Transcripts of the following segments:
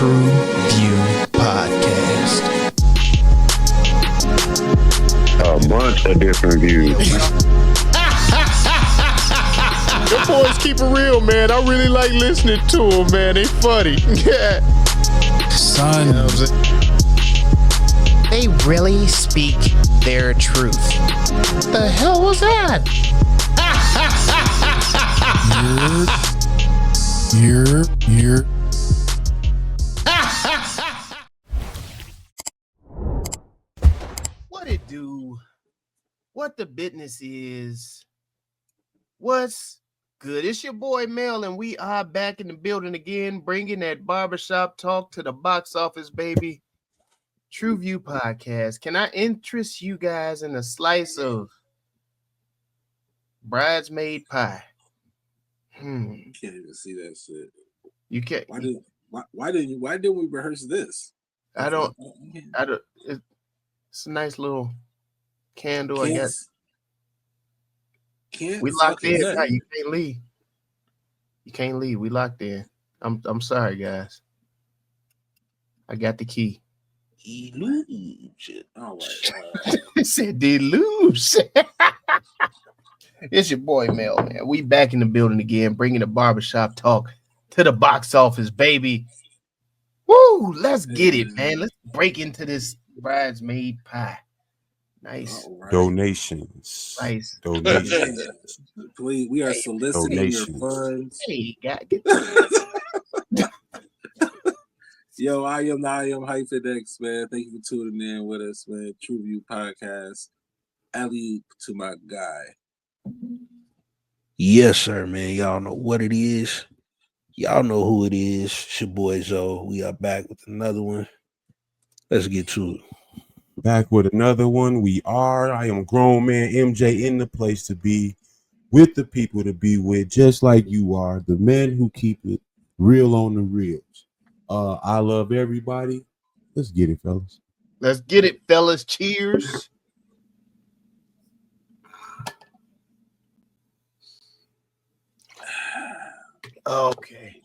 TruVue Podcast. A bunch of different views. The boys keep it real, man. I really like listening to them, man. They funny. Yeah. Son. You know what I'm saying? They really speak their truth. The hell was that? You're. What it do? What the business is? What's good? It's your boy Mel, and we are back in the building again, bringing that barbershop talk to the box office, baby. TruVue Podcast. Can I interest you guys in a slice of bridesmaid pie? You can't even see that shit. You can't. Why didn't we rehearse this? I don't. It's a nice little candle. I guess. We locked in. Nah, you can't leave. You can't leave. We locked in. I'm sorry, guys. I got the key. Illusion. All right. It said delusion. It's your boy Mel, man. We back in the building again, bringing the barbershop talk to the box office, baby. Woo! Let's get it, man. Let's break into this bridesmaid pie. Nice. Right. Donations. Nice. Donations. Please, we are soliciting donations. your funds. Hey, get Yo, I am HyphenX, man. Thank you for tuning in with us, man. TruVue Podcast. Alley to my guy. Yes, sir, man. Y'all know what it is. Y'all know who it is. It's your boy Zoe. We are back with another one. Let's get to it. Back with another one. I am grown man MJ in the place to be, with the people to be with, just like you are, the men who keep it real on the reels. I love everybody. Let's get it, fellas. Let's get it, fellas. Cheers. Okay.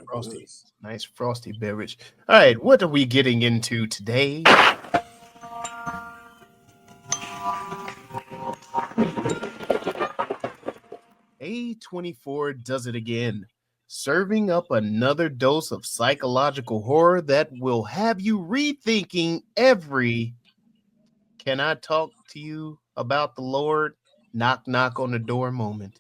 Frosty. Nice frosty beverage. All right, what are we getting into today? A24 does it again, serving up another dose of psychological horror that will have you rethinking every "can I talk to you about the Lord? Knock, knock on the door" moment.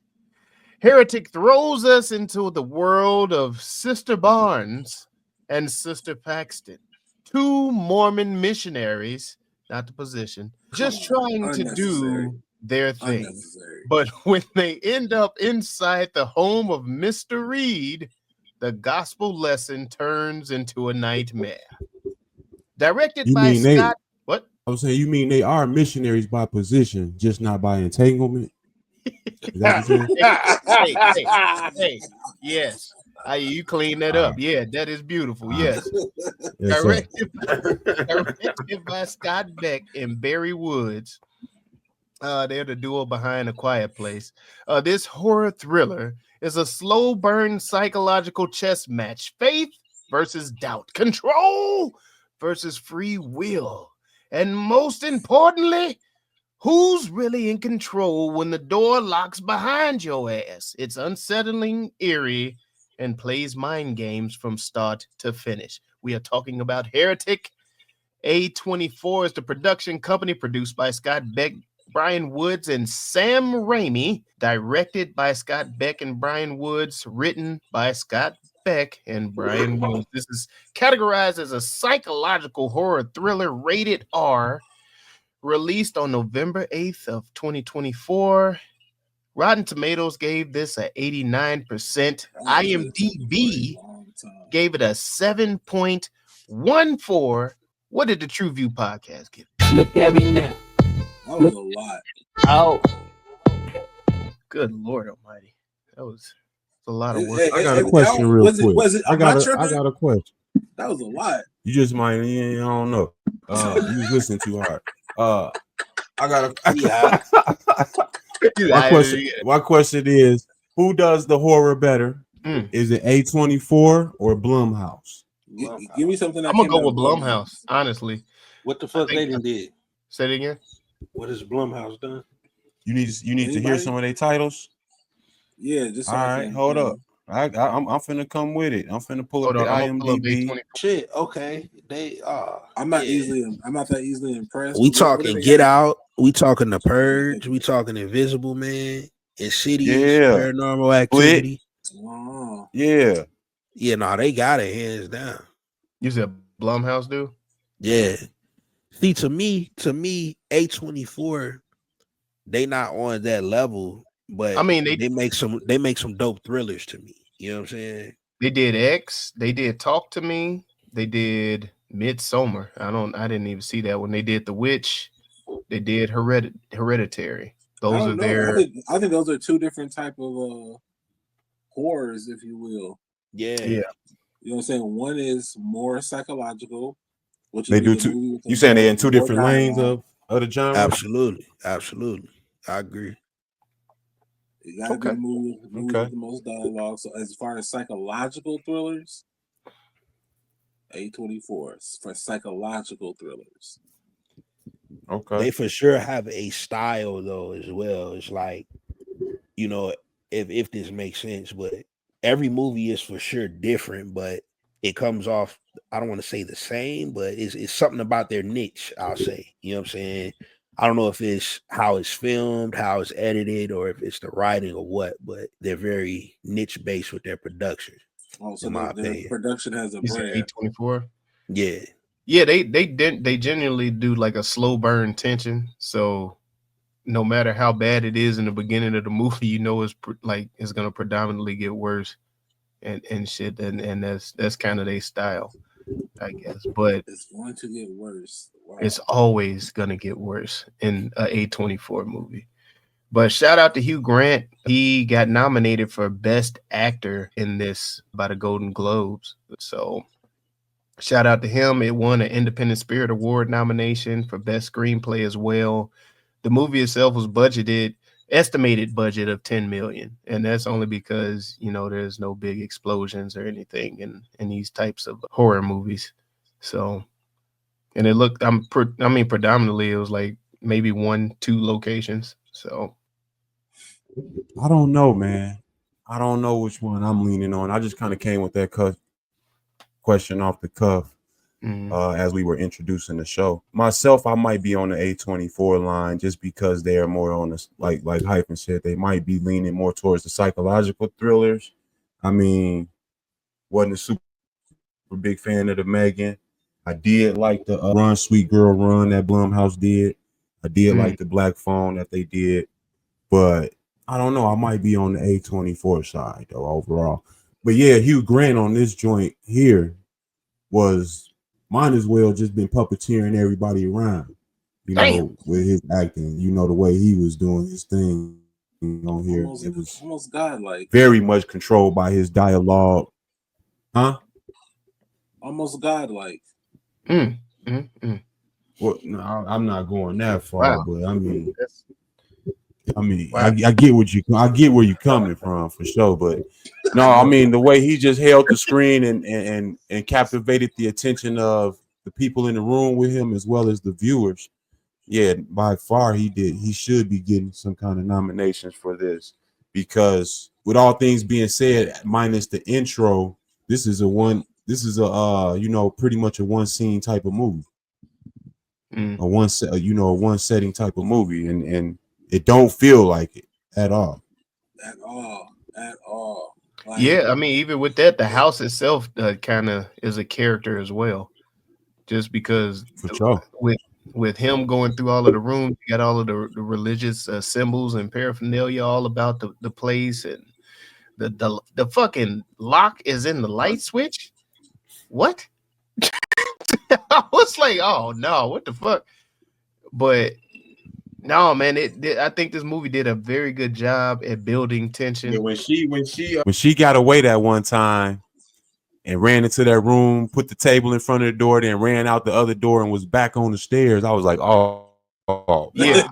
Heretic throws us into the world of Sister Barnes and Sister Paxton, two Mormon missionaries, not the position, just trying to do their thing. But when they end up inside the home of Mr. Reed, the gospel lesson turns into a nightmare. Directed by Scott. What? I was saying, you mean they are missionaries by position, just not by entanglement? Hey, yes. You clean that up. Yeah, that is beautiful. Yes. Directed by Scott Beck and Barry Woods. They're the duo behind A Quiet Place. This horror thriller is a slow burn psychological chess match. Faith versus doubt. Control versus free will. And most importantly, who's really in control when the door locks behind your ass? It's unsettling, eerie, and plays mind games from start to finish. We are talking about Heretic. A24 is the production company, produced by Scott Beck Bryan Woods and Sam Raimi, directed by Scott Beck and Bryan Woods, written by Scott Beck and Bryan Woods. This is categorized as a psychological horror thriller, rated R, released on November 8th of 2024. Rotten Tomatoes gave this a 89%. IMDb gave it a 7.14. What did the TruVue Podcast give? Look at me now. That was a lot. Oh. Good Lord Almighty. That was a lot of work. I got a question real quick. I got a question. That was a lot. You just might, I don't know. You was listening too hard. My question is, who does the horror better, Is it A24 or Blumhouse? Give me something that I'm gonna came go out with of Blumhouse, honestly. What the fuck they done did? Say it again. What has Blumhouse done? You need to hear Anybody? some of their titles. Yeah, just so All I right, can, hold up. I'm finna come with it. I'm finna pull Hold up on, the I'm gonna pull up IMDb. A24. Shit, okay. They I'm not that easily impressed. We but what do talking they Get got? Out, we talking The Purge, we talking Invisible Man, Insidious, Yeah. Paranormal Activity. Oh, Yeah. Yeah, no, they got it hands down. You said Blumhouse, dude? Yeah. See, to me, A24, they not on that level, but I mean, they make some dope thrillers to me. You know what I'm saying? they did X, they did Talk to Me, they did Midsummer. I didn't even see that one. They did The Witch, they did Hereditary. I Those are don't know. their I think those are two different type of horrors, if you will. Yeah. yeah. You know what I'm saying? One is more psychological, which They would be do the two. movie with You saying they're in two more different lanes dialogue. of the genre? Absolutely. I agree. It gotta be Okay. the movie with the most dialogue. So as far as psychological thrillers, A24 for psychological thrillers. Okay. They for sure have a style though as well. It's like, you know, if this makes sense, but every movie is for sure different, but it comes off, I don't want to say the same, but it's something about their niche, I'll say. You know what I'm saying? I don't know if it's how it's filmed, how it's edited, or if it's the writing or what, but they're very niche based with their production. Oh, so in my their opinion. production has a You said brand. A24? Yeah. Yeah, they genuinely do like a slow burn tension. So no matter how bad it is in the beginning of the movie, you know it's gonna predominantly get worse and shit, and that's kind of their style, I guess. But It's going to get worse. Wow. it's always gonna get worse in a A24 movie. But shout out to Hugh Grant. He got nominated for Best Actor in this by the Golden Globes. So shout out to him. It won an Independent Spirit Award nomination for Best Screenplay as well. The movie itself was estimated budget of 10 million. And that's only because, there's no big explosions or anything in these types of horror movies. So, and it looked, predominantly it was like maybe 1-2 locations. So I don't know, man. I don't know which one I'm leaning on. I just kind of came with that question off the cuff as we were introducing the show. Myself, I might be on the A24 line just because they're more on the, like Hyphen said, they might be leaning more towards the psychological thrillers. I mean, wasn't a super big fan of the Megan. I did like the Run Sweet Girl Run that Blumhouse did. I did like the Black Phone that they did, but I don't know. I might be on the A24 side though overall. But yeah, Hugh Grant on this joint here might as well just been puppeteering everybody around, with his acting. The way he was doing his thing on here. It was almost godlike. Very much controlled by his dialogue. Huh? Almost godlike. Well, no, I'm not going that far, but I mean, wow. I get where you're coming from for sure, but no, I mean the way he just held the screen and captivated the attention of the people in the room with him as well as the viewers. Yeah, by far he did. He should be getting some kind of nominations for this because with all things being said, minus the intro, this is pretty much a one scene type of movie. A one setting type of movie, and it don't feel like it at all. At all. Like, yeah, I mean, even with that, the house itself kind of is a character as well. Just because For sure. with him going through all of the rooms, you got all of the religious symbols and paraphernalia all about the place, and the fucking lock is in the light switch. What? I was like, oh no, what the fuck? But no, man, I think this movie did a very good job at building tension. Yeah, when she got away that one time and ran into that room, put the table in front of the door, then ran out the other door and was back on the stairs, I was like, oh Yeah,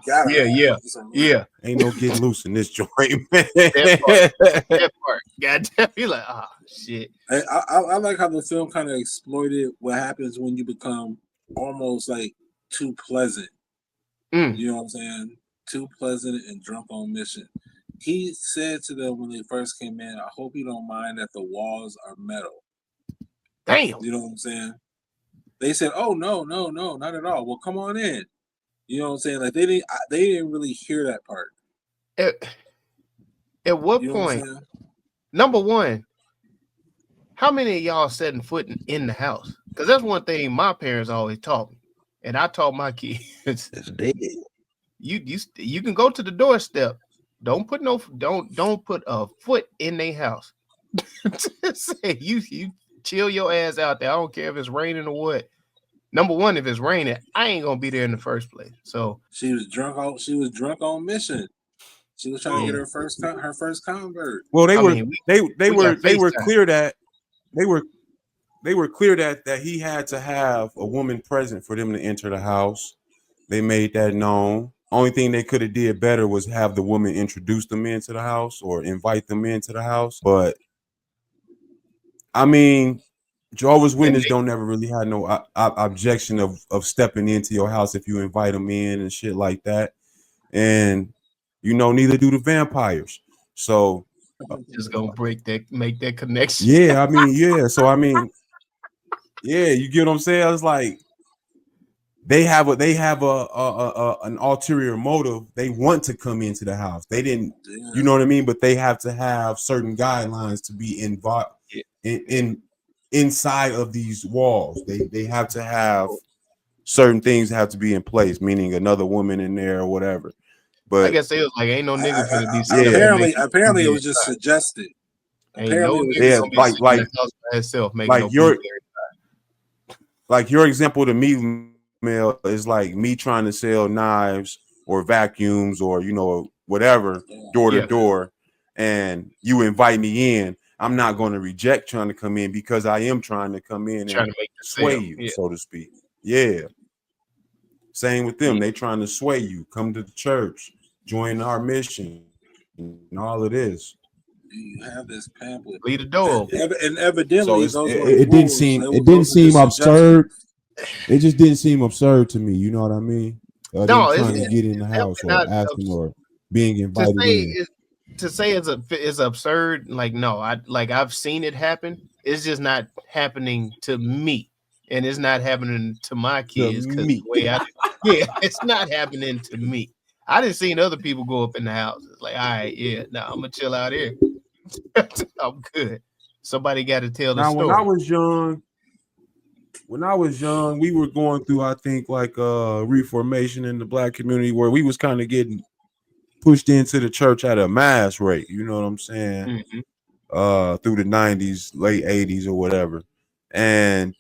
yeah. Ain't no getting loose in this joint, man. That part. Goddamn, you like, oh shit. I like how the film kind of exploited what happens when you become almost like too pleasant. You know what I'm saying? Too pleasant and drunk on mission. He said to them when they first came in, I hope you don't mind that the walls are metal. Damn. You know what I'm saying? They said, oh, no, not at all. Well, come on in. You know what I'm saying? Like they didn't really hear that part. At what point, number one, how many of y'all setting foot in the house? Because that's one thing my parents always taught me. And I taught my kids. It's dead. You can go to the doorstep. Don't put a foot in their house. Say you chill your ass out there. I don't care if it's raining or what. Number one, if it's raining, I ain't gonna be there in the first place. So she was drunk on mission. She was trying to get her first convert. Well, they were clear that he had to have a woman present for them to enter the house. They made that known. Only thing they could have did better was have the woman introduce them into the house or invite them into the house. But I mean, Jehovah's Witnesses don't never really have no objection of stepping into your house if you invite them in and shit like that. And neither do the vampires. So just gonna make that connection. Yeah, I mean, yeah. So I mean, yeah, you get what I'm saying? It's like they have an ulterior motive. They want to come into the house. They didn't, you know what I mean? But they have to have certain guidelines to be involved in inside of these walls. They have to have certain things have to be in place, meaning another woman in there or whatever. But I guess it was like ain't no nigga finna be. Apparently, it was just suggested. Like your example to me, Mel, is like me trying to sell knives or vacuums or whatever door to door, and you invite me in. I'm not going to reject trying to come in because I am trying to come in and sway you, so to speak. Yeah. Same with them. They trying to sway you. Come to the church, join our mission, and all of this. You have this pamphlet. Leave the door. And evidently, it didn't seem absurd. It just didn't seem absurd to me. You know what I mean? No, trying to get in the house or asking or being invited in. To say it's absurd, like no, I've seen it happen. It's just not happening to me, and it's not happening to my kids. It's not happening to me. I didn't see other people go up in the house. It's like, all right, I'm gonna chill out here. I'm good. Somebody got to tell the story. When I was young, we were going through, I think, like reformation in the Black community, where we was kind of getting pushed into the church at a mass rate. You know what I'm saying? Mm-hmm. Through the 90s, late 80s, or whatever. And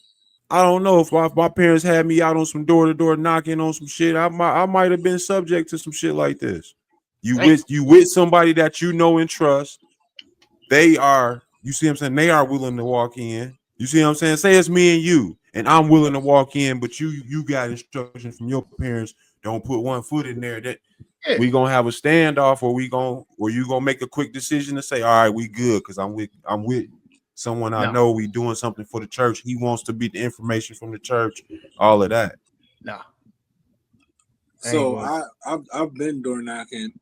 I don't know if my parents had me out on some door-to-door knocking on some shit. I might have been subject to some shit like this. You with somebody that you know and trust. They are, you see what I'm saying? They are willing to walk in. You see what I'm saying? Say it's me and you, and I'm willing to walk in, but you got instructions from your parents. Don't put one foot in there. That we gonna have a standoff, or you gonna make a quick decision to say, all right, we good, because I'm with someone I know. We doing something for the church. He wants to be the information from the church. All of that. No. So I've been door knocking,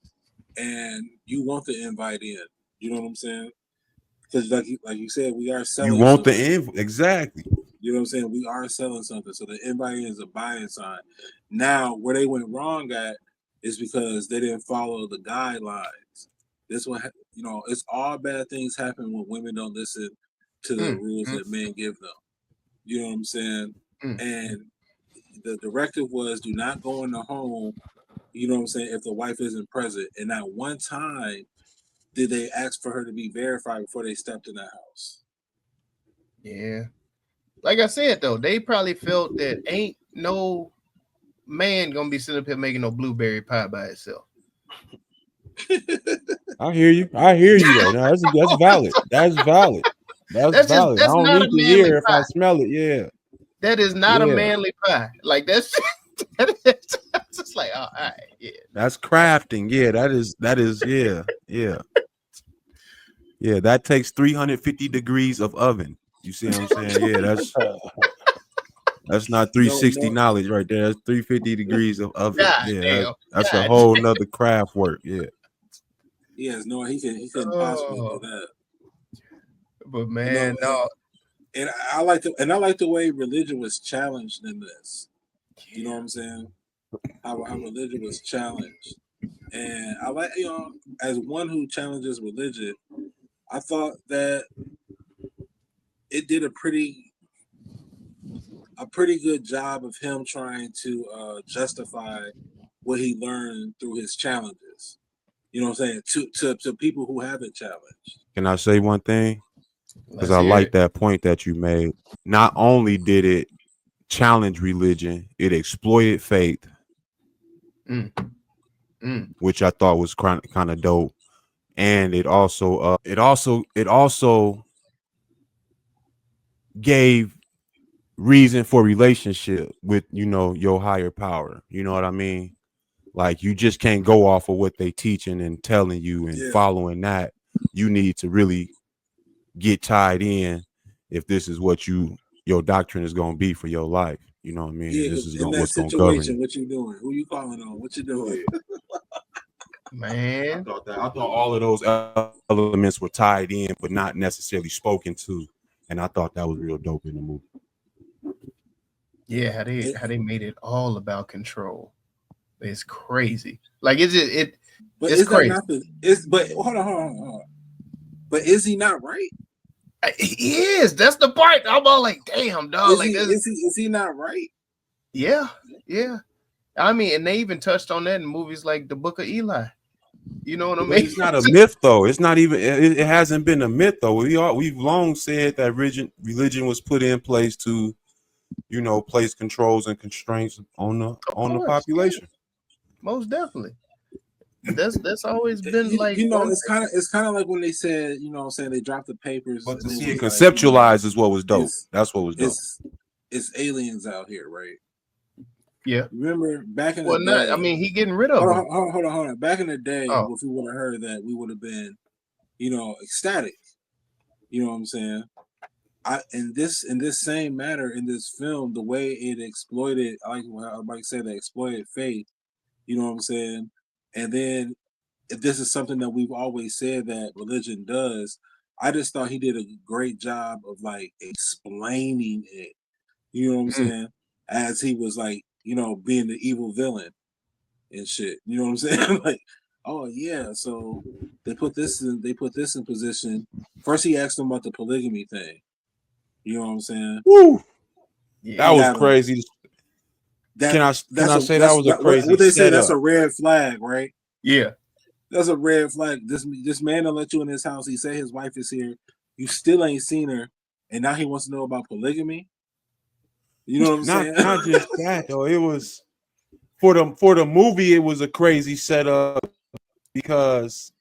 and you want the invite in. You know what I'm saying? Because like you said, we are selling. You want something. Exactly. You know what I'm saying? We are selling something. So the invite in is a buying sign. Now, where they went wrong at is because they didn't follow the guidelines. This what it's all bad things happen when women don't listen to the rules that men give them. You know what I'm saying? And the directive was do not go in the home, you know what I'm saying, if the wife isn't present. And not one time did they ask for her to be verified before they stepped in the house. Yeah. Like I said, though, they probably felt that ain't no man gonna be sitting up here making no blueberry pie by itself. I hear you right now. That's valid. That's valid. That's valid. That's I don't need to hear if I smell it. Yeah. That is not a manly pie. Like that's just like, oh, all right, yeah. That's crafting. Yeah, that is yeah. That takes 350 degrees of oven. You see what I'm saying? Yeah, that's not 360 No. knowledge right there. That's 350 degrees of oven. God Yeah, damn. that's a God whole nother craft work. Yeah. Yes, no, he couldn't possibly do that. But man, no. And I like the way religion was challenged in this. You know what I'm saying? How religion was challenged. And I like, as one who challenges religion, I thought that it did a pretty good job of him trying to justify what he learned through his challenges. You know what I'm saying? To people who haven't challenged. Can I say one thing? Because I like that point that you made. Not only did it challenge religion, it exploited faith, which I thought was kind of dope. And it also gave reason for relationship with, your higher power. You know what I mean? Like, you just can't go off of what they teaching and telling you and following that. You need to really get tied in if this is what your doctrine is going to be for your life. You know what I mean? Yeah, this is what's going to govern you. What you doing? Who you calling on? What you doing? Man, I thought all of those elements were tied in, but not necessarily spoken to, and I thought that was real dope in the movie. Yeah, how they made it all about control. It's crazy. Like, is it? But it's crazy. But hold on. But is he not right? He is. That's the part. I'm all like, damn, dog. Is he not right? Yeah. I mean, and they even touched on that in movies like The Book of Eli. You know what I mean? It's not a myth, though. It's not even. It hasn't been a myth, though. We've long said that religion was put in place to, place controls and constraints on the population. Yeah. Most definitely. That's always been like, it's kind of like when they said, saying they dropped the papers. But to see it conceptualized is what was dope. That's what was dope. It's aliens out here, right? Yeah. Remember back in the day? I mean, he getting rid of them. Hold on. Back in the day, if we would have heard that, we would have been, ecstatic. You know what I'm saying? In this same matter, in this film, the way it exploited, like said, they exploited faith. You know what I'm saying? And then, if this is something that we've always said that religion does, I just thought he did a great job of like explaining it. You know what I'm saying? As he was like, being the evil villain and shit. You know what I'm saying? Like, oh yeah, so they put this in position. First, he asked him about the polygamy thing. You know what I'm saying? Woo! That was crazy. Can I say that was a crazy? What they say, that's a red flag, right? Yeah, that's a red flag. This man don't let you in his house. He said his wife is here. You still ain't seen her, and now he wants to know about polygamy. You know what I'm saying? Not just that though. It was for the movie. It was a crazy setup because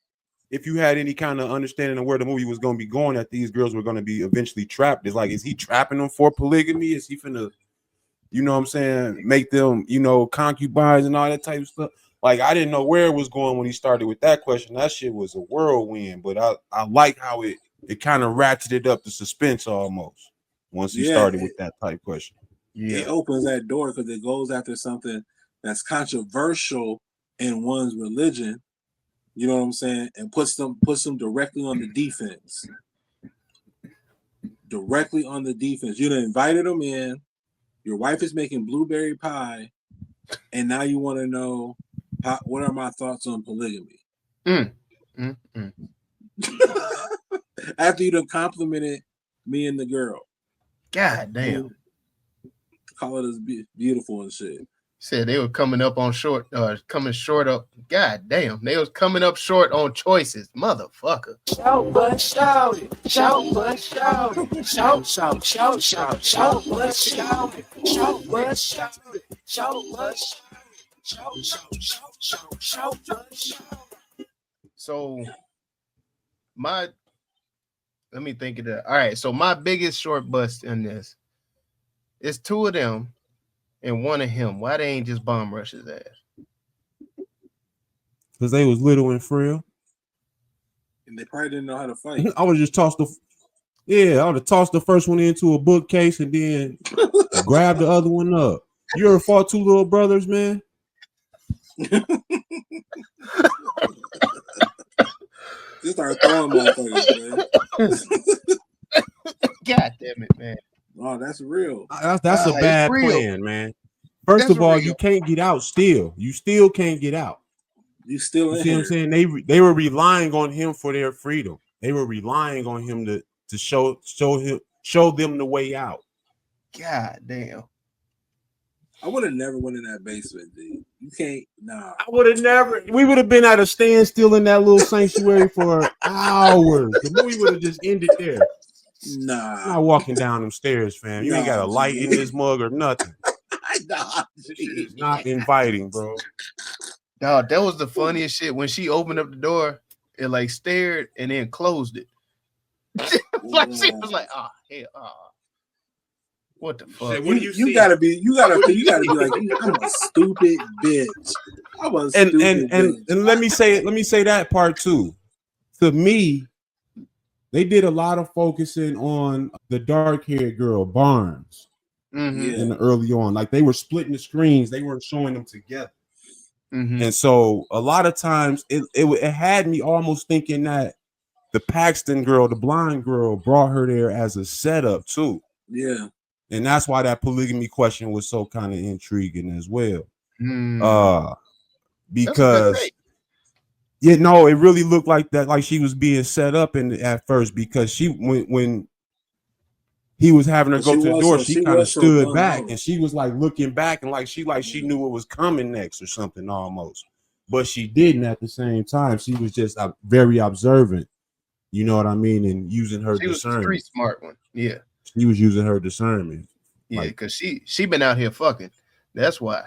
if you had any kind of understanding of where the movie was going to be going, that these girls were going to be eventually trapped. It's like, is he trapping them for polygamy? Is he finna, you know what I'm saying, make them, concubines and all that type of stuff? Like, I didn't know where it was going when he started with that question. That shit was a whirlwind, but I like how it kind of ratcheted up the suspense almost once he started with that type question. Yeah. It opens that door because it goes after something that's controversial in one's religion. You know what I'm saying? And puts them directly on the defense. Directly on the defense. You done invited them in. Your wife is making blueberry pie, and now you want to know what are my thoughts on polygamy? After you done complimented me and the girl. God damn. Call it as beautiful and shit. Said they were coming up short up. God damn, they was coming up short on choices, motherfucker. Shout, but shout it. Shout, but shout it. Shout, shout, shout, shout. Shout, but shout it. Shout, but shout it. Shout, but shout it. Shout, shout, shout, shout. Shout, but shout it. So let me think of that. All right, so my biggest short bust in this is two of them and one of him. Why they ain't just bomb rush his ass? Because they was little and frail. And they probably didn't know how to fight. I would just toss the first one into a bookcase and then grab the other one up. You ever fought two little brothers, man? Just start throwing motherfuckers, man. God damn it, man. Oh, that's real. That's a bad plan, man. First of all, you can't get out still. You still can't get out. You still see what I'm saying? They were relying on him for their freedom. They were relying on him to show them the way out. God damn. I would have never went in that basement, dude. You can't, nah. I would have never. We would have been at a standstill in that little sanctuary for hours. The movie would have just ended there. Nah. I'm not walking down them stairs, fam. You ain't got a light in this mug or nothing. Nah, it's not inviting, bro. Dog, that was the funniest shit. When she opened up the door, it like stared and then closed it. Like she was like, "Ah, hell, what the fuck?" What do you gotta be like, I'm a stupid bitch. I'm a stupid bitch. And let me say that part too. To me, they did a lot of focusing on the dark-haired girl, Barnes, in the early on. Like they were splitting the screens, they weren't showing them together. And so a lot of times it had me almost thinking that the Paxton girl, the blind girl, brought her there as a setup too. Yeah. And that's why that polygamy question was so kind of intriguing as well. Because it really looked like that, like she was being set up at first, because she when he was having her go to the door, she kind of stood back and she was like looking back and like she knew what was coming next or something almost. But she didn't at the same time. She was just very observant. You know what I mean? And using her discernment. She was a pretty smart one. Yeah. She was using her discernment. Yeah, because she been out here fucking. That's why.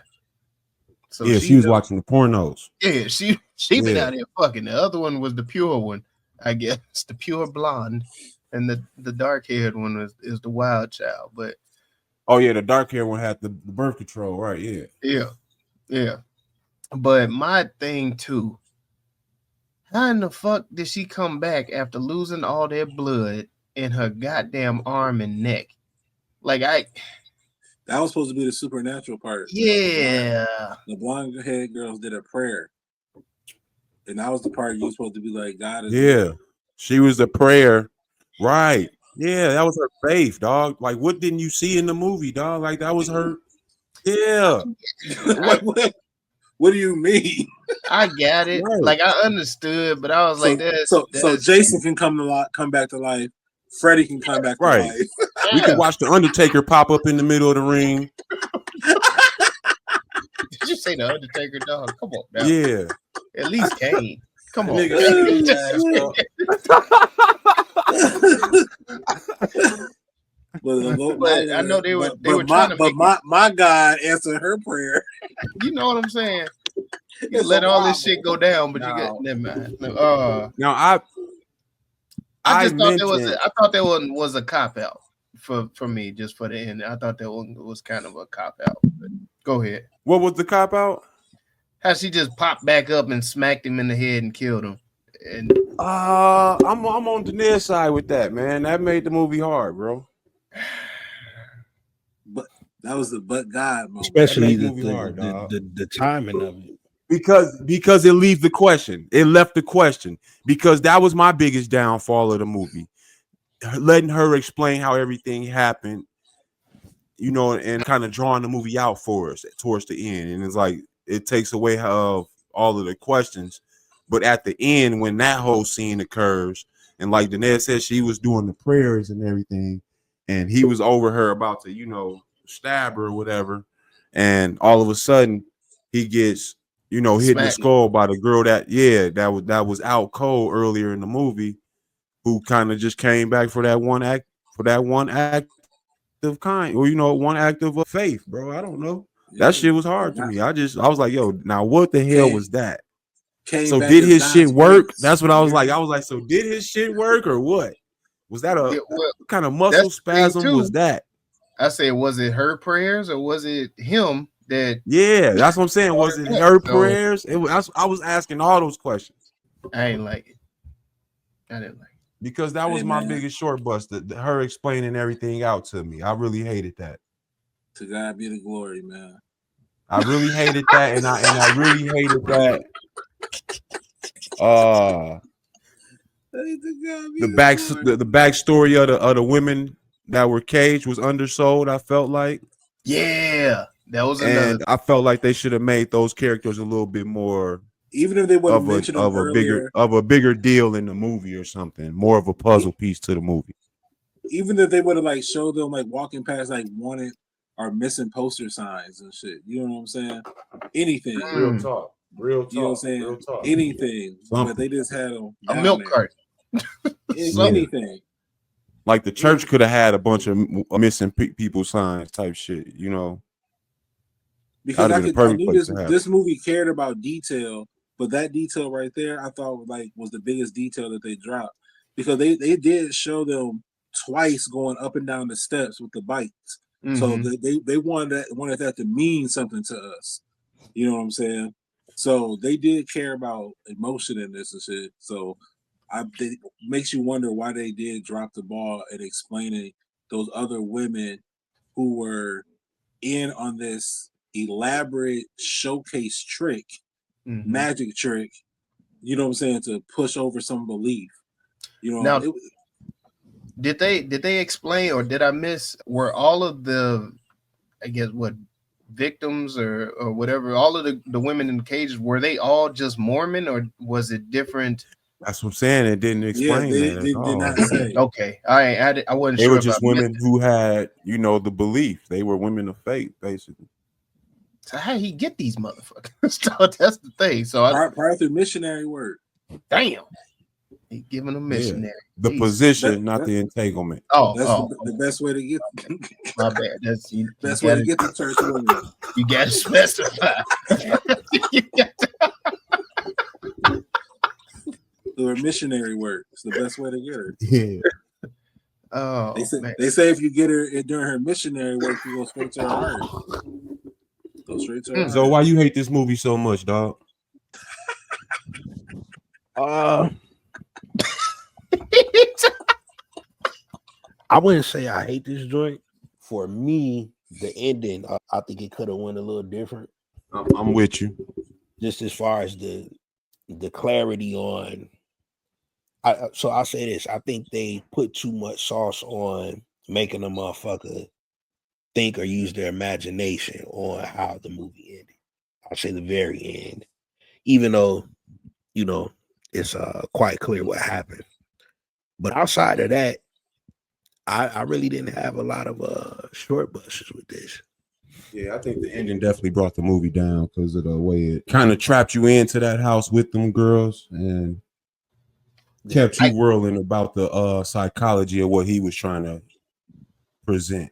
So yeah, she was watching the pornos. Yeah, she been out here fucking. The other one was the pure one, I guess. The pure blonde. And the dark-haired one is the wild child. But the dark-haired one had the birth control, right? Yeah. But my thing too, how in the fuck did she come back after losing all that blood in her goddamn arm and neck? That was supposed to be the supernatural part. Yeah. The blonde head girls did a prayer. And that was the part you were supposed to be like, God is. Yeah. She was the prayer. Right. Yeah, that was her faith, dog. Like, what didn't you see in the movie, dog? Like, that was her. Yeah. What do you mean? I got it. Right. Like, I understood, but I was so Jason can come back to life. Freddy can come back to life. We can watch the Undertaker pop up in the middle of the ring. Did you say the Undertaker, dog? Come on, now. Yeah. At least Kane. Come on. But I know they were trying to make my God answered her prayer. You know what I'm saying? You let all this shit go down, but you got never mind. Now I thought that one was a cop out for me, just for the end. I thought that one was kind of a cop out. But go ahead. What was the cop out? How she just popped back up and smacked him in the head and killed him. And I'm on Danae's side with that, man. That made the movie hard, bro. But that was the God moment. Especially the timing of it. Because it leaves the question. It left the question. Because that was my biggest downfall of the movie. Letting her explain how everything happened, and kind of drawing the movie out for us towards the end. And it's like it takes away all of the questions. But at the end, when that whole scene occurs, and like Danae said, she was doing the prayers and everything, and he was over her about to, stab her or whatever. And all of a sudden, he gets, hit in the skull by the girl that was out cold earlier in the movie, who kind of just came back for that one act of kind, or one act of faith, bro. I don't know. That shit was hard to me. I was like, yo, now what the hell was that? So did his shit work? That's what I was like. I was like, so did his shit work or what? Was that a what kind of muscle spasm was that? I said, was it her prayers or was it him that? Yeah, that's what I'm saying. Was it her prayers? I was asking all those questions. I ain't like it. I didn't like it. Because that was my biggest short bust. Her explaining everything out to me. I really hated that. To God be the glory, man. I really hated that, and I really hated that. The backstory of the women that were caged was undersold. I felt like, yeah, that was and I felt like they should have made those characters a little bit more, even if they would have mentioned them earlier, a bigger deal in the movie or something, more of a puzzle piece to the movie. Even if they would have like showed them like walking past like wanted or missing poster signs and shit, you know what I'm saying? Anything, real talk. You know what I'm saying? Real talk. Anything, but they just had them a milk cart. Anything. Like the church could have had a bunch of missing people signs type shit, you know. Because I knew this movie cared about detail, but that detail right there, I thought like was the biggest detail that they dropped. Because they did show them twice going up and down the steps with the bikes. Mm-hmm. So they wanted that to mean something to us. You know what I'm saying? So they did care about emotion in this and shit. So it makes you wonder why they did drop the ball at explaining those other women who were in on this elaborate showcase trick, magic trick, you know what I'm saying, to push over some belief. You know, now, did they explain, or did I miss, were all of the, I guess, what, victims or whatever, all of the women in the cages, were they all just Mormon, or was it different? That's what I'm saying. It didn't explain that. They did not say. Okay, I wasn't they sure. They were just women who had, you know, the belief. They were women of faith, basically. So how he get these motherfuckers? So that's the thing. So prior to missionary work. Damn, he giving them missionary. Yeah. The position, not the entanglement. Oh, that's the best way to get. My bad. That's the best way to get the church women. You got to specify. Or missionary work. It's the best way to get her. Yeah. Oh, they say if you get her during her missionary work, you go straight to her heart. Go straight to her. So why you hate this movie so much, dog? I wouldn't say I hate this joint. For me, the ending, I think it could have went a little different. I'm with you. Just as far as the clarity on. So I'll say this. I think they put too much sauce on making a motherfucker think or use their imagination on how the movie ended. I'll say the very end. Even though, you know, it's quite clear what happened. But outside of that, I really didn't have a lot of short busts with this. Yeah, I think the ending definitely brought the movie down because of the way it kind of trapped you into that house with them girls and kept you whirling about the psychology of what he was trying to present.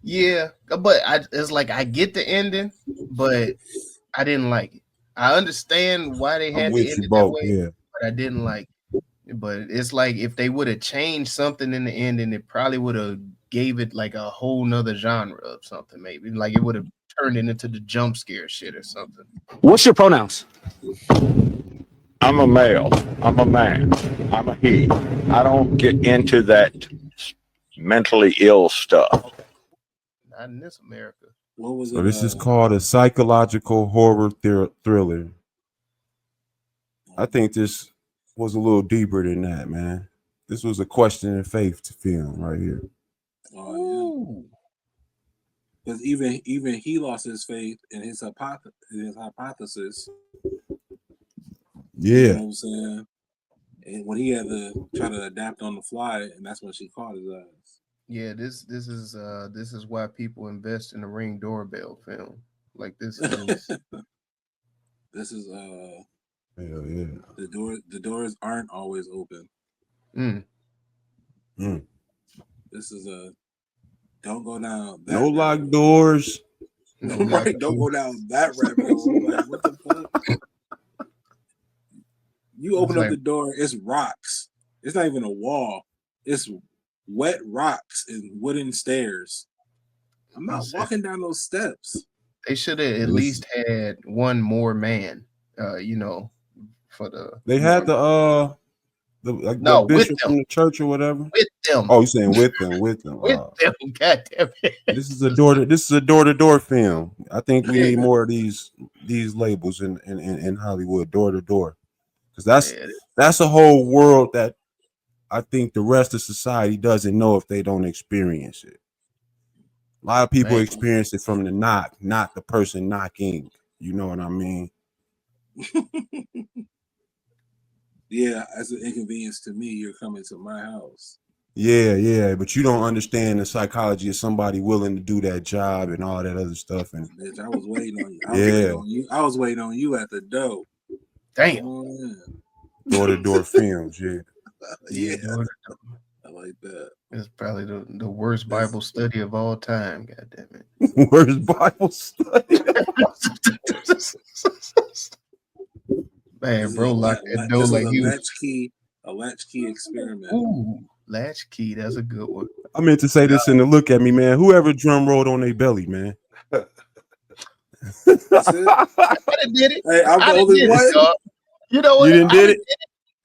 Yeah, but it's like I get the ending, but I didn't like it. I understand why they had to end it that way, but I didn't like it. But it's like if they would have changed something in the ending, it probably would have gave it like a whole nother genre of something. Maybe like it would have turned it into the jump scare shit or something. What's your pronouns? I'm a male. I'm a man. I'm a he. I don't get into that mentally ill stuff. Not in this America. What was so this is called a psychological horror thriller. I think this was a little deeper than that, man. This was a question of faith to film right here. Oh, yeah. Because even he lost his faith in his hypothesis. Yeah. You know what I'm saying? And when he had to try to adapt on the fly, and that's when she caught his eyes. Yeah, this is why people invest in a Ring doorbell film. Like this is this is hell yeah. The doors aren't always open. This is don't go down that no locked doors. Right, don't go down that rabbit hole. Like, what the fuck? You open up the door, it's rocks. It's not even a wall. It's wet rocks and wooden stairs. I'm not walking down those steps. They should have at least had one more man. For the they had the bishop from the church or whatever. With them. Oh, you saying with them? With them? With them. God damn it. This is a door-to-door film. I think we need more of these labels in Hollywood, door to door, because that's a whole world that I think the rest of society doesn't know if they don't experience it. A lot of people experience it from the knock, not the person knocking. You know what I mean? Yeah, as an inconvenience to me, you're coming to my house. Yeah, but you don't understand the psychology of somebody willing to do that job and all that other stuff. And bitch, I was waiting on you. I was waiting on you at the door. Damn. Door-to-door films, yeah. Yeah, I like that. It's probably the worst Bible study of all time. God damn it. Worst Bible study. Man, bro, lock that door like you. A latchkey experiment. Ooh, latchkey. That's a good one. I meant to say this in the look at me, man. Whoever drum rolled on their belly, man. That's it. I did it. Hey, I'm the only one. You know what? You didn't did it?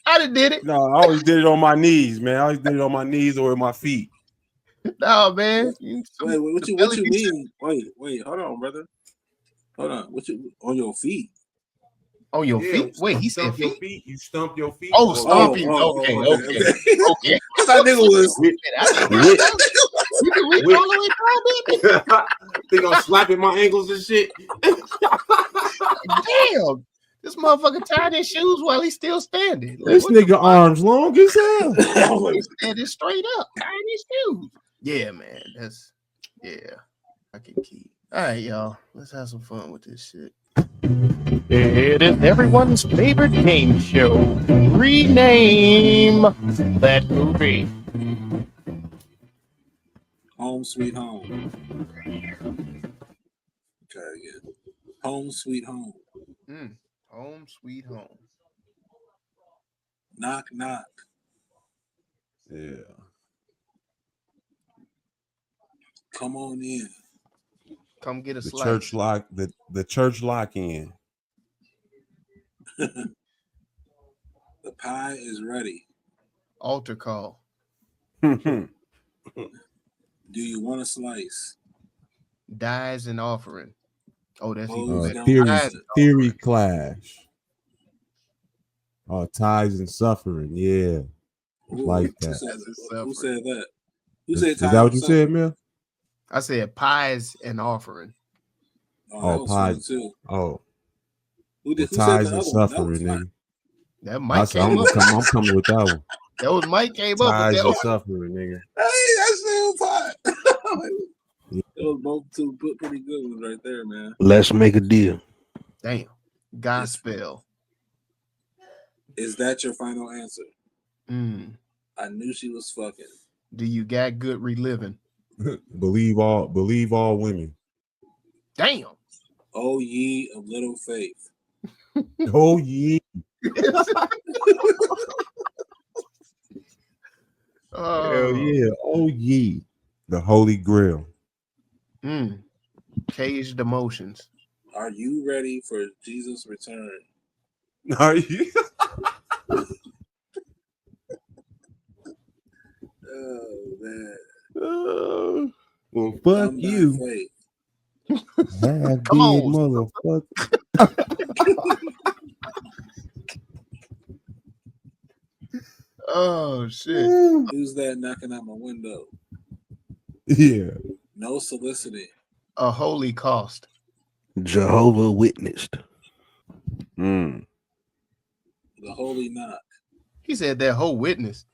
I did it. No, I always did it on my knees, man. I always did it on my knees or with my feet. No, man. Wait, what you mean? Wait, hold on, brother. Hold on. What you on your feet? On your feet? Wait, he said your feet. You stump your feet. Oh, stomping. Okay. I thought nigga was. You can reach all the way down, baby. Think I'm slapping my ankles and shit. Damn. This motherfucker tied his shoes while he's still standing. Like, this nigga arms long as hell. He's standing straight up, tying his shoes. Yeah, man. I can keep. All right, y'all. Let's have some fun with this shit. It is everyone's favorite game show. Rename that movie. Home Sweet Home. Okay, yeah. Home Sweet Home. Home Sweet Home. Knock, knock. Yeah. Come on in. Come get a slice. Church lock. The church lock in. The pie is ready. Altar call. Do you want a slice? Dies and offering. Oh, that's theory clash. Oh, ties and suffering. Yeah. Ooh, like that. Who said that? Who said ties? Is that what you said, Mel? I said pies and offering. Oh, pies. Too. Oh. Who ties and suffering, nigga. That Mike came up. I'm coming with that one. That was Mike came up. Ties and suffering, nigga. Hey, that's still pie. It was both two pretty good ones right there, man. Let's make a deal. Damn. Gospel. Is that your final answer? I knew she was fucking. Do you got good reliving? Believe all women. Damn. Oh, ye of little faith. Oh, ye. Hell yeah. Oh, ye. The Holy Grail. Caged emotions. Are you ready for Jesus' return? Are you? Oh, man. Well, fuck you. Come on, motherfucker. Oh, shit. Who's that knocking at my window? Yeah. No soliciting. A holy cost. Jehovah witnessed. The holy knock. He said that whole witness.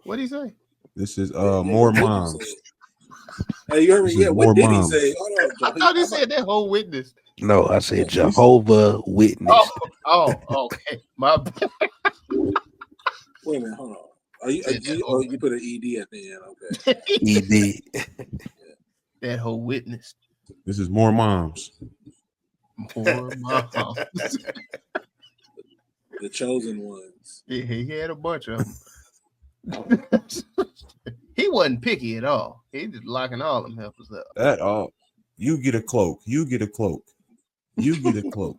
What'd he say? This is more moms. Hey, you heard me? Yeah, what did he say? Hold on, I thought he said that whole witness. No, I said Jehovah witnessed. Oh, okay. My bad. Wait a minute, hold on. You put an ED at the end, okay. ED. That whole witness. This is more moms. More moms. The chosen ones. Yeah, he had a bunch of them. he wasn't picky at all. He just locking all them helpers up. That all. You get a cloak. You get a cloak. You get a cloak.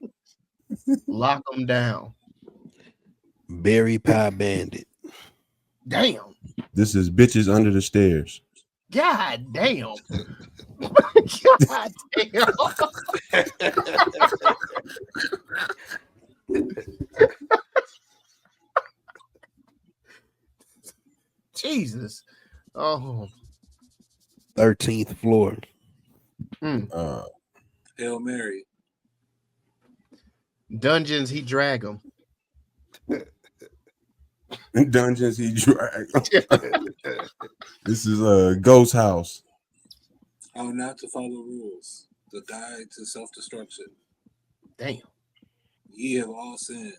Lock them down. Berry pie bandit. Damn. This is bitches under the stairs. God damn. God damn. Jesus. Oh. 13th floor. Hail Mary. Dungeons, he drag them. In dungeons, he drag. This is a ghost house. How not to follow rules. The guide to self-destruction. Damn. Ye have all sinned.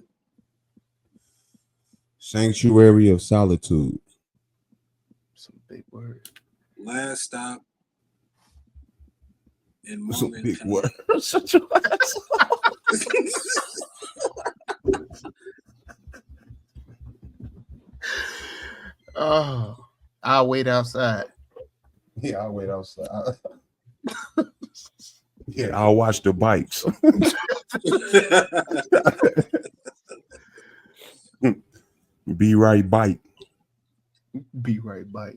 Sanctuary of solitude. Some big word. Last stop in Some Mormon big country. words. Oh, I'll wait outside. Yeah, I'll wait outside. Yeah, I'll watch the bikes. Be right bike. Be right back.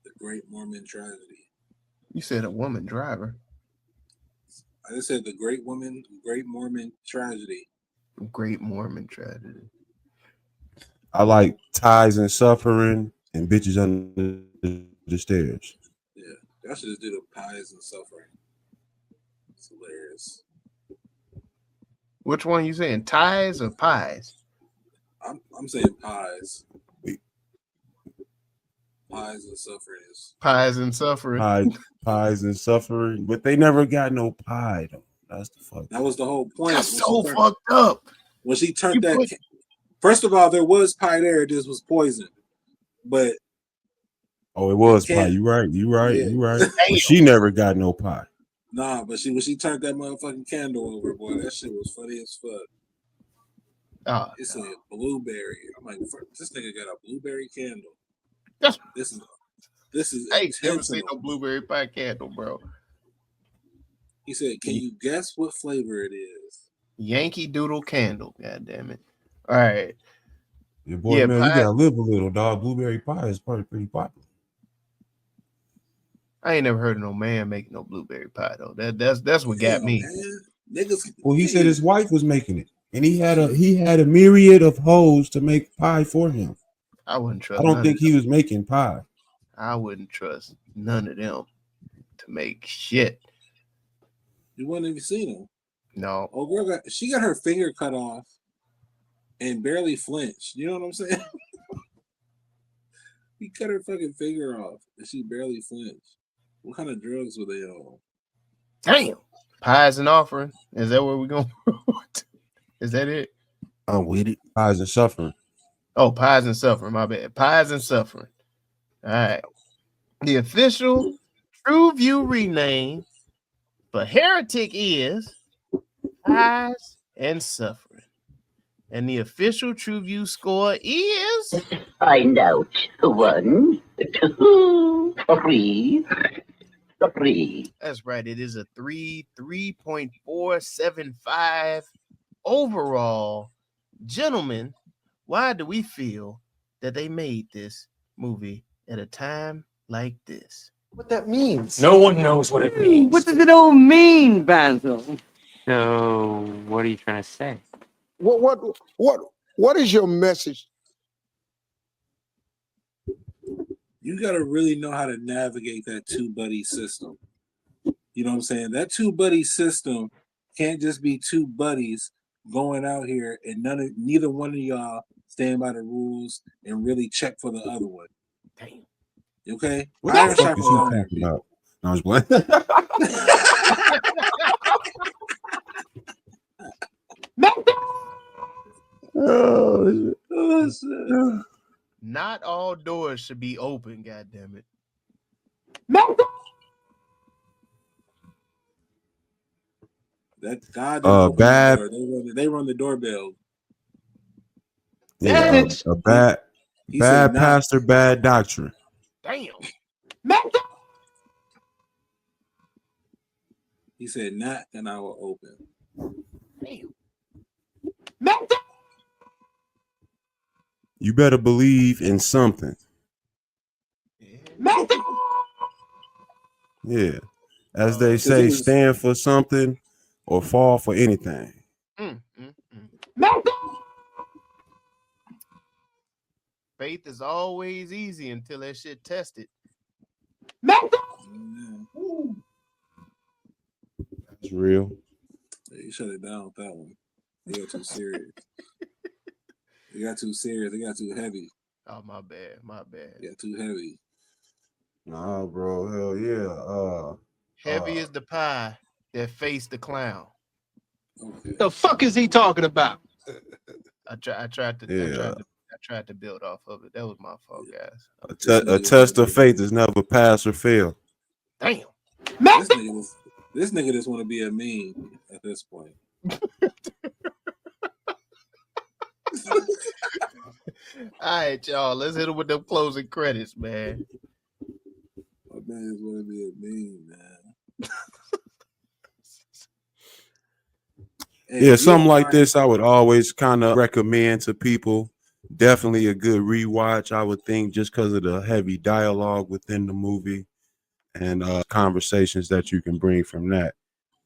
The Great Mormon Tragedy. You said a woman driver. I just said the Great Mormon Tragedy. Great Mormon tragedy. I like ties and suffering and bitches under the stairs. Yeah, I should just do the pies and suffering. It's hilarious. Which one you saying? Ties or pies? I'm saying pies. Wait. Pies and suffering is Pies and suffering. Pies and suffering, but they never got no pie though. That's the fuck. that was the whole point. That's When so she turned- fucked up. When she turned You that, put- first of all, there was pie there. This was poison, but Oh, it was Can't- pie. You right. You right. Yeah. You right. But she never got no pie. nah. But when she turned that motherfucking candle over, boy, that shit was funny as fuck. Oh, It said blueberry. I'm like, this nigga got a blueberry candle. Yes. This is hey, never seen intentional. no blueberry pie candle, bro. He said, "Can you guess what flavor it is?" Yankee Doodle candle. God damn it. All right. Your boy, Yeah, man, pie- you gotta live a little, dog. Blueberry pie is probably pretty popular. I ain't never heard of no man making no blueberry pie though. That's what got Damn, me. man. Niggas. Well, he said his wife was making it, and he had a myriad of hoes to make pie for him. I wouldn't trust. I don't none think of he them. was making pie. I wouldn't trust none of them to make shit. You wouldn't even seen him. No. Oh, girl she got her finger cut off and barely flinched. You know what I'm saying? He cut her fucking finger off and she barely flinched. What kind of drugs were they on? Damn. Pies and offering. Is that where we're going? Is that it? I'm with it. Pies and suffering. Oh, pies and suffering. My bad. Pies and suffering. All right. The official TruVue rename for Heretic is Pies and Suffering. And the official TruVue score is Find out. 1, 2, 3. that's right. It is a 3.475 overall. Gentlemen, why do we feel that they made this movie at a time like this? What that means? No one knows what it means. What does it all mean, Basil? So, what are you trying to say? What is your message? You got to really know how to navigate that two buddy system. You know what I'm saying? That two buddy system can't just be two buddies going out here and neither one of y'all stand by the rules and really check for the other one. Damn. Okay? What Iron the fuck sharpens is he iron. talking about? No, I was playing. Oh, shit. Not all doors should be open, goddamn it. That God didn't open the bad- door. They run the doorbell. Yeah, a bad He said not. pastor, bad doctrine. Damn. He said, "Not," and I will open. Damn. You better believe in something. Yeah. As they say, stand for something or fall for anything. Faith is always easy until that shit tested. It's real. Yeah, you shut it down with that one. They got too serious. They got too serious. They got too heavy. Oh, my bad. My bad. They got too heavy. Nah, bro. Hell yeah. Heavy is the pie that faced the clown. Okay. The fuck is he talking about? I tried to build off of it. That was my fault, guys. A test of faith is never pass or fail. Damn. This nigga just want to be a meme at this point. All right, y'all. Let's hit him with them closing credits, man. My man just want to be a meme, man. Yeah, something like this I would always kind of recommend to people. Definitely a good rewatch, I would think, just because of the heavy dialogue within the movie and conversations that you can bring from that.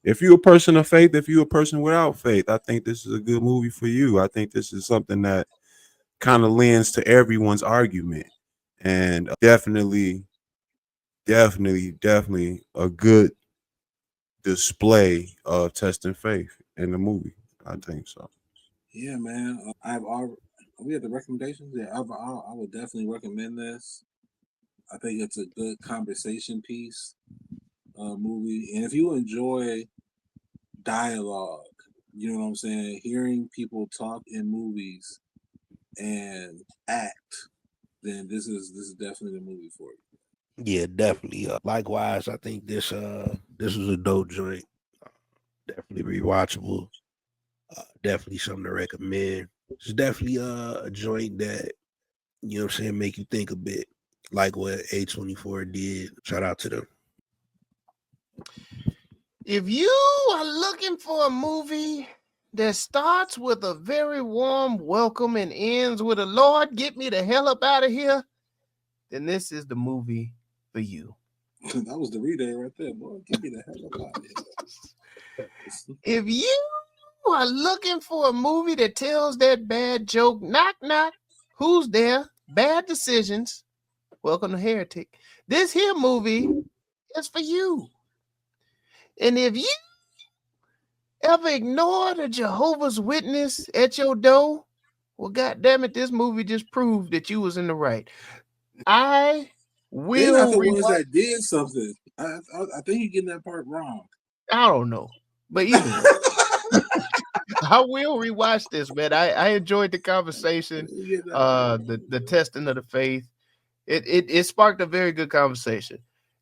If you're a person of faith, if you're a person without faith, I think this is a good movie for you. I think this is something that kind of lends to everyone's argument, and definitely a good display of testing faith in the movie. I think so. Yeah, man. We have the recommendations. Yeah, I would definitely recommend this. I think it's a good conversation piece movie, and if you enjoy dialogue, you know what I'm saying, hearing people talk in movies and act, then this is definitely the movie for you. Yeah, definitely. Likewise, I think this was a dope joint. Definitely rewatchable. Definitely something to recommend. It's definitely a joint that, you know what I'm saying, make you think a bit, like what A24 did. Shout out to them. If you are looking for a movie that starts with a very warm welcome and ends with a "Lord, get me the hell up out of here," then this is the movie for you. That was the reader right there, boy. Get me the hell up out of here. If you are looking for a movie that tells that bad joke, knock, knock, who's there, bad decisions, welcome to Heretic. This here movie is for you. And if you ever ignored a Jehovah's Witness at your door, well, goddamn it, this movie just proved that you was in the right. I will. They're not the ones that did something. I think you're getting that part wrong. I don't know, but either way, I will rewatch this, man. I enjoyed the conversation, the testing of the faith. It sparked a very good conversation,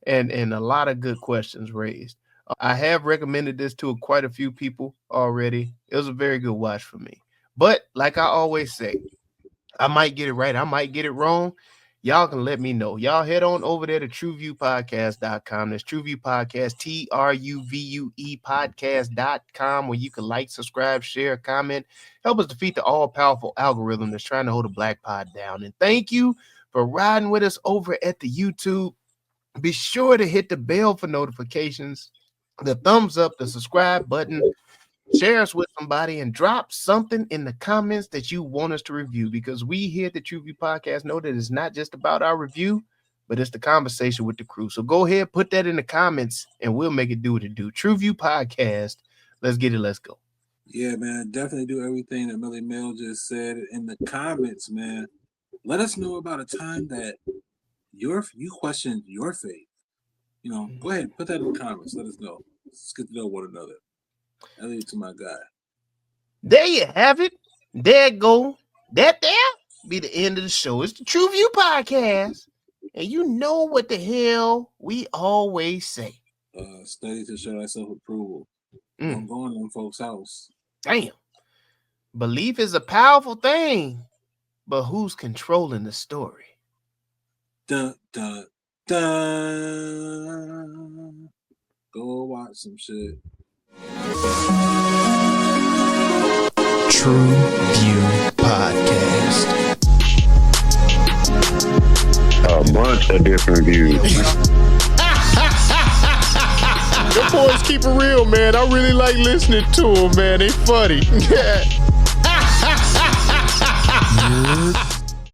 and a lot of good questions raised. I have recommended this to quite a few people already. It was a very good watch for me. But like I always say, I might get it right. I might get it wrong. Y'all can let me know. Y'all head on over there to TruVuePodcast.com. That's TruVue Podcast, TruVue Podcast.com, where you can like, subscribe, share, comment. Help us defeat the all-powerful algorithm that's trying to hold a black pod down. And thank you for riding with us over at the YouTube. Be sure to hit the bell for notifications, the thumbs up, the subscribe button, share us with somebody, and drop something in the comments that you want us to review, because we here at the TruVue Podcast know that it's not just about our review, but it's the conversation with the crew. So go ahead, put that in the comments, and we'll make it do what it do. TruVue Podcast. Let's get it. Let's go. Yeah, man. Definitely do everything that Millie Mel just said in the comments, man. Let us know about a time that you questioned your faith. You know, go ahead, put that in the comments. Let us know. Let's get to know one another. I leave it to my guy. There you have it. There it go. That there be the end of the show. It's the TruVue Podcast. And you know what the hell we always say. Study to show thyself approval. Don't go in them folks' house. Damn. Belief is a powerful thing, but who's controlling the story? Dun, dun, dun. Go watch some shit. TruVue Podcast. A bunch of different views. Your boys keep it real, man. I really like listening to them, man. They funny. Yeah.